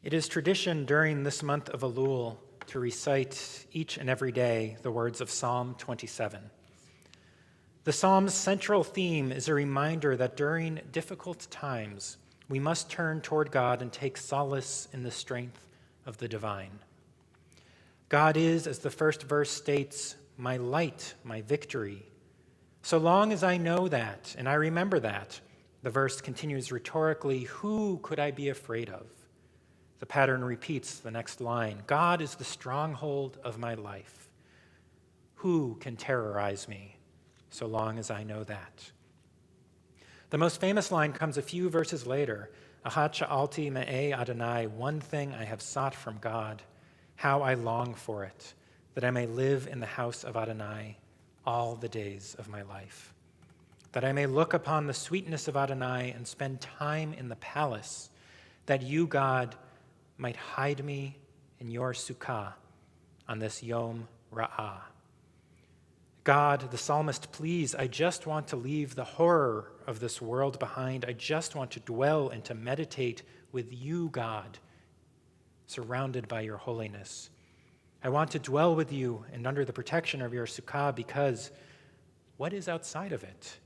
It is tradition during this month of Elul to recite each and every day the words of Psalm 27. The psalm's central theme is a reminder that during difficult times, we must turn toward God and take solace in the strength of the divine. God is, as the first verse states, my light, my victory. So long as I know that and I remember that, the verse continues rhetorically, who could I be afraid of? The pattern repeats the next line. God is the stronghold of my life. Who can terrorize me so long as I know that? The most famous line comes a few verses later. Achat sha'alti me'eh Adonai, one thing I have sought from God, how I long for it, that I may live in the house of Adonai all the days of my life, that I may look upon the sweetness of Adonai and spend time in the palace, that you, God, might hide me in your sukkah on this Yom Ra'ah. God, the psalmist, please, I just want to leave the horror of this world behind. I just want to dwell and to meditate with you, God, surrounded by your holiness. I want to dwell with you and under the protection of your sukkah, because what is outside of it?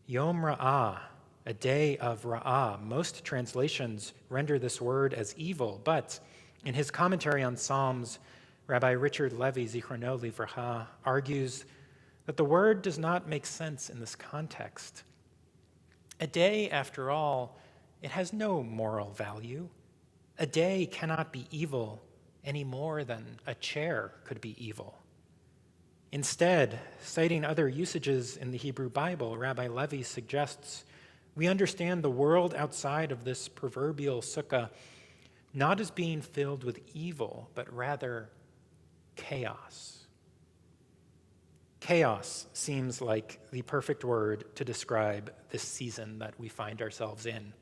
Yom Ra'ah, a day of Ra'ah. Most translations render this word as evil, but in his commentary on Psalms, Rabbi Richard Levy, Zichrono Livracha, argues that the word does not make sense in this context. A day, after all, it has no moral value. A day cannot be evil any more than a chair could be evil. Instead, citing other usages in the Hebrew Bible, Rabbi Levy suggests we understand the world outside of this proverbial sukkah not as being filled with evil, but rather chaos. Chaos seems like the perfect word to describe this season that we find ourselves in.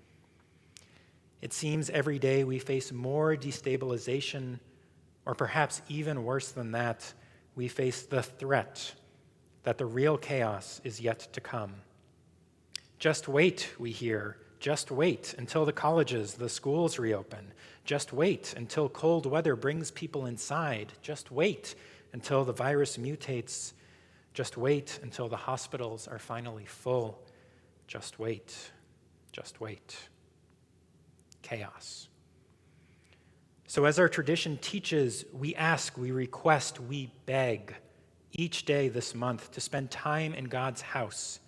It seems every day we face more destabilization, or perhaps even worse than that, we face the threat that the real chaos is yet to come. Just wait, we hear. Just wait until the colleges, the schools reopen. Just wait until cold weather brings people inside. Just wait until the virus mutates. Just wait until the hospitals are finally full. Just wait. Just wait. Chaos. So as our tradition teaches, we ask, we request, we beg each day this month to spend time in God's house.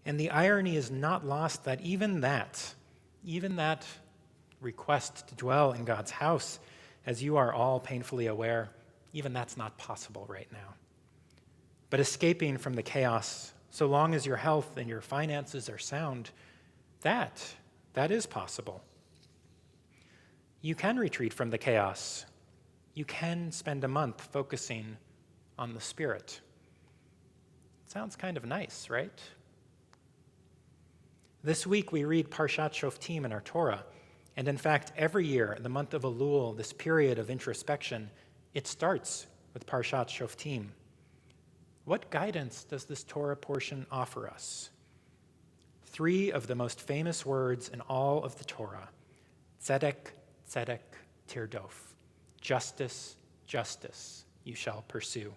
And the irony is not lost that even that request to dwell in God's house, as you are all painfully aware, even that's not possible right now. But escaping from the chaos, so long as your health and your finances are sound, that is possible. You can retreat from the chaos. You can spend a month focusing on the Spirit. Sounds kind of nice, right? This week we read Parshat Shoftim in our Torah, and in fact, every year, the month of Elul, this period of introspection, it starts with Parshat Shoftim. What guidance does this Torah portion offer us? 3 of the most famous words in all of the Torah: tzedek, tzedek, tirdof. Justice, justice, you shall pursue.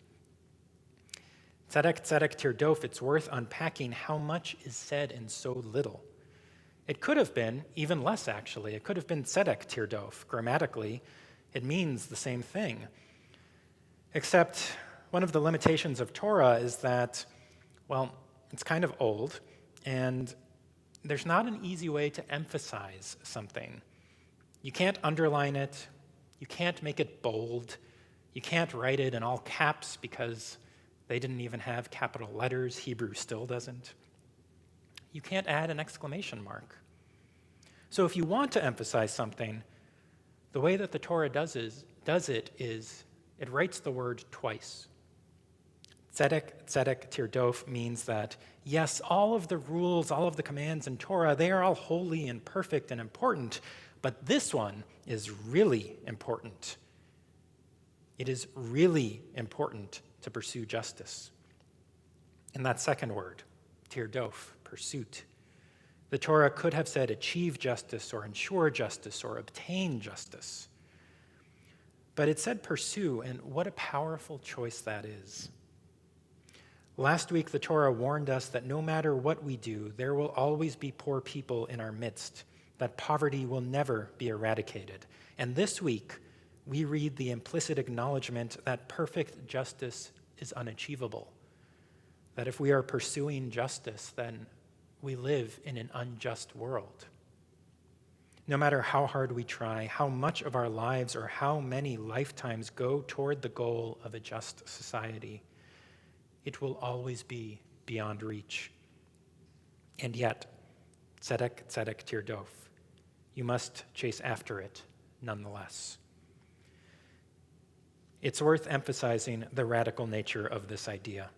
Tzedek, tzedek, tirdof, it's worth unpacking how much is said in so little. It could have been even less, actually. It could have been tzedek, tirdof. Grammatically, it means the same thing. Except one of the limitations of Torah is that, well, it's kind of old, and there's not an easy way to emphasize something. You can't underline it. You can't make it bold. You can't write it in all caps because they didn't even have capital letters. Hebrew still doesn't. You can't add an exclamation mark. So if you want to emphasize something, the way that the Torah does it is it writes the word twice. Tzedek, tzedek, tirdof means that, yes, all of the rules, all of the commands in Torah, they are all holy and perfect and important, but this one is really important. It is really important to pursue justice. And that second word, tirdof, pursuit, The Torah could have said achieve justice or ensure justice or obtain justice. But it said pursue, and what a powerful choice that is. Last week, the Torah warned us that no matter what we do, there will always be poor people in our midst, that poverty will never be eradicated. And this week, we read the implicit acknowledgement that perfect justice is unachievable, that if we are pursuing justice, then we live in an unjust world. No matter how hard we try, how much of our lives or how many lifetimes go toward the goal of a just society, it will always be beyond reach. And yet, tzedek, tzedek tirdof, you must chase after it nonetheless. It's worth emphasizing the radical nature of this idea.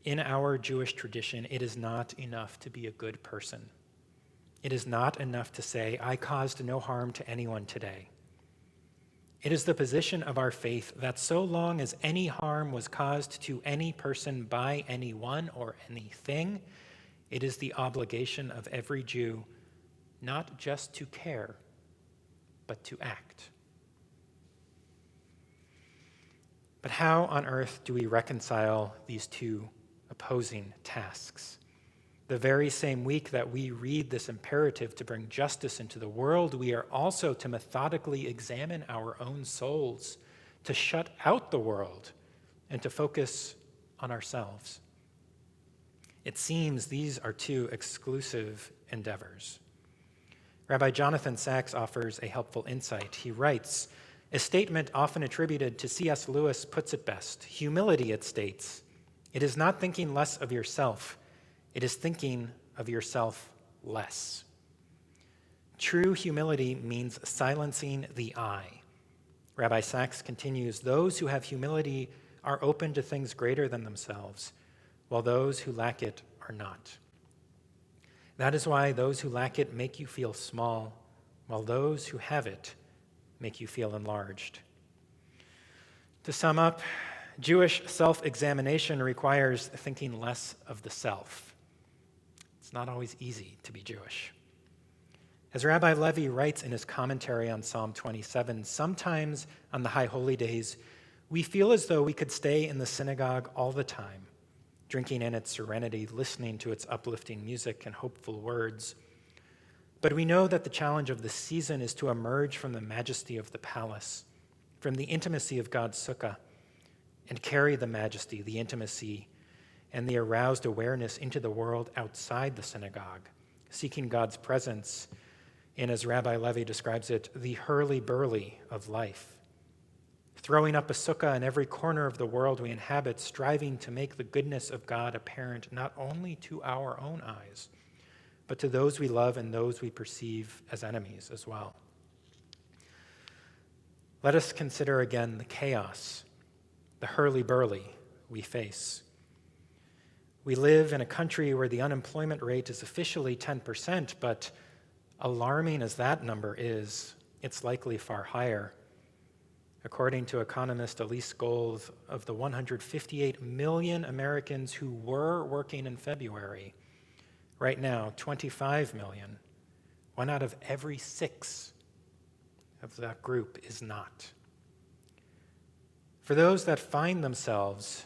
In our Jewish tradition, it is not enough to be a good person. It is not enough to say, I caused no harm to anyone today. It is the position of our faith that so long as any harm was caused to any person by anyone or anything, it is the obligation of every Jew not just to care, but to act. But how on earth do we reconcile these two opposing tasks? The very same week that we read this imperative to bring justice into the world, we are also to methodically examine our own souls, to shut out the world, and to focus on ourselves. It seems these are two exclusive endeavors. Rabbi Jonathan Sacks offers a helpful insight. He writes, a statement often attributed to C.S. Lewis puts it best. Humility, it states, it is not thinking less of yourself, it is thinking of yourself less. True humility means silencing the I. Rabbi Sacks continues, those who have humility are open to things greater than themselves, while those who lack it are not. That is why those who lack it make you feel small, while those who have it make you feel enlarged. To sum up, Jewish self-examination requires thinking less of the self. It's not always easy to be Jewish. As Rabbi Levi writes in his commentary on Psalm 27, sometimes on the High Holy Days, we feel as though we could stay in the synagogue all the time, drinking in its serenity, listening to its uplifting music and hopeful words. But we know that the challenge of the season is to emerge from the majesty of the palace, from the intimacy of God's sukkah, and carry the majesty, the intimacy, and the aroused awareness into the world outside the synagogue, seeking God's presence in, as Rabbi Levi describes it, the hurly-burly of life. Throwing up a sukkah in every corner of the world we inhabit, striving to make the goodness of God apparent not only to our own eyes, but to those we love and those we perceive as enemies as well. Let us consider again the chaos, the hurly-burly we face. We live in a country where the unemployment rate is officially 10%, but alarming as that number is, it's likely far higher. According to economist Elise Gold, of the 158 million Americans who were working in February, right now, 25 million, 1 out of every 6 of that group is not. For those that find themselves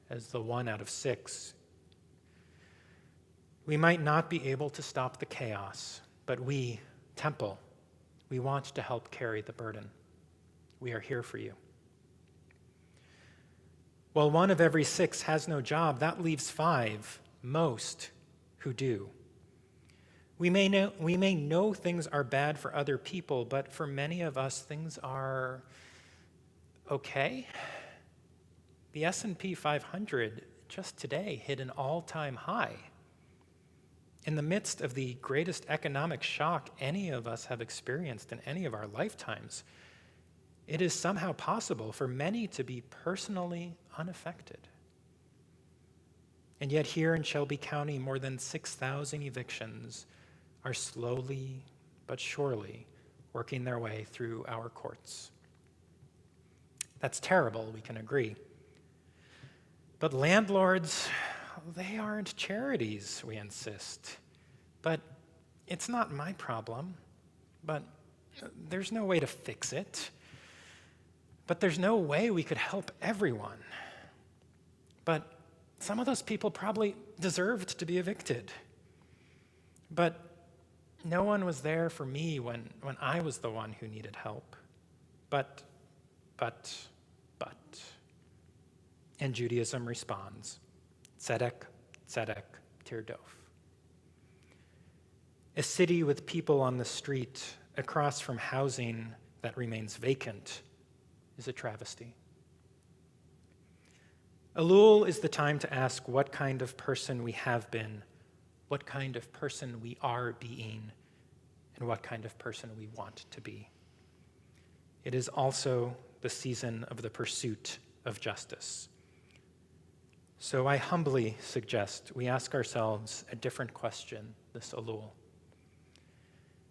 as the 1 out of 6, we might not be able to stop the chaos, but we, Temple, we want to help carry the burden. We are here for you. While 1 of every 6 has no job, that leaves 5, most, who do. We may know things are bad for other people, but for many of us, things are okay. The S&P 500 just today hit an all-time high. In the midst of the greatest economic shock any of us have experienced in any of our lifetimes, it is somehow possible for many to be personally unaffected. And yet here in Shelby County, more than 6,000 evictions are slowly but surely working their way through our courts. That's terrible, we can agree. But landlords, they aren't charities, we insist. But it's not my problem. But there's no way to fix it. But there's no way we could help everyone. But some of those people probably deserved to be evicted. But no one was there for me when I was the one who needed help. But. And Judaism responds, tzedek, tzedek, tirdof. A city with people on the street across from housing that remains vacant is a travesty. Elul is the time to ask what kind of person we have been, what kind of person we are being, and what kind of person we want to be. It is also the season of the pursuit of justice. So I humbly suggest we ask ourselves a different question this Elul.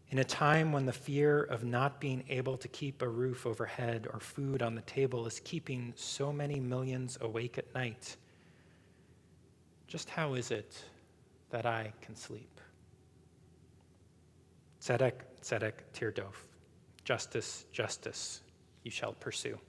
In a time when the fear of not being able to keep a roof overhead or food on the table is keeping so many millions awake at night, just how is it that I can sleep? Tzedek, tzedek, tirdof. Justice, justice, you shall pursue.